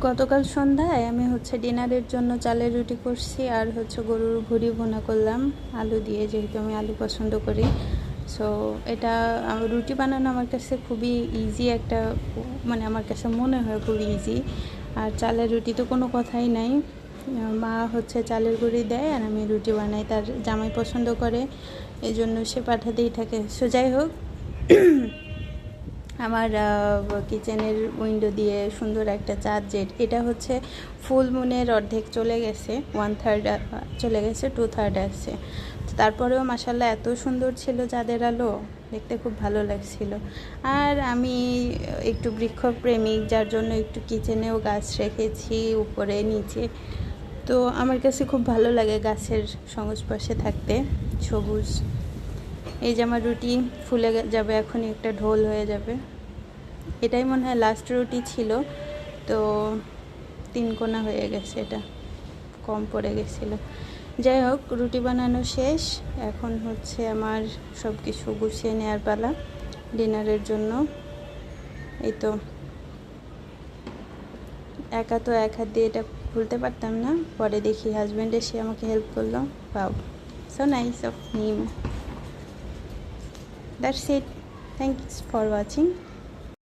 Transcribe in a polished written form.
গতকাল সন্ধ্যায় আমি ডিনারের জন্য চালের রুটি করছি আর গরুর ভুঁড়ি ভুনা করলাম আলু দিয়ে, যেহেতু আমি আলু পছন্দ করি। সো এটা রুটি বানানো আমার কাছে খুবই ইজি একটা, আমার কাছে মনে হয় খুবই ইজি। আর চালের রুটি তো কোনো কথাই নাই। মা চালের গুঁড়ি দেয় আর আমি রুটি বানাই, তার জামাই পছন্দ করে, এই জন্য সে পাঠাতেই থাকে। সো যাই হোক, আমার কিচেনের উইন্ডো দিয়ে সুন্দর একটা চাঁদ, এটা ফুল মুনের অর্ধেক চলে গেছে, 1/3 চলে গেছে, 2/3 আছে। তারপরেও মাশাল্লাহ এত সুন্দর ছিল চাঁদের আলো, দেখতে খুব ভালো লাগছিল। আর আমি একটু বৃক্ষপ্রেমিক, যার জন্য একটু কিচেনেও গাছ রেখেছি উপরে নিচে। তো আমার কাছে খুব ভালো লাগে গাছের সংস্পর্শে থাকতে, সবুজ। এই যে আমার রুটি ফুলে যাবে, এখনই একটা ঢোল হয়ে যাবে। এটাই মনে হয় লাস্ট রুটি ছিল, তো 3 কোনা হয়ে গেছে, এটা কম পড়ে গেছিলো। যাই হোক, রুটি বানানো শেষ, এখন আমার সব কিছু গুছিয়ে নেওয়ার পালা ডিনারের জন্য। এই তো একা তো এক হাত দিয়ে এটা খুলতে পারতাম না, পরে দেখি হাজব্যান্ড এসে আমাকে হেল্প করলো। Wow, so nice of him. That's it, thanks for watching.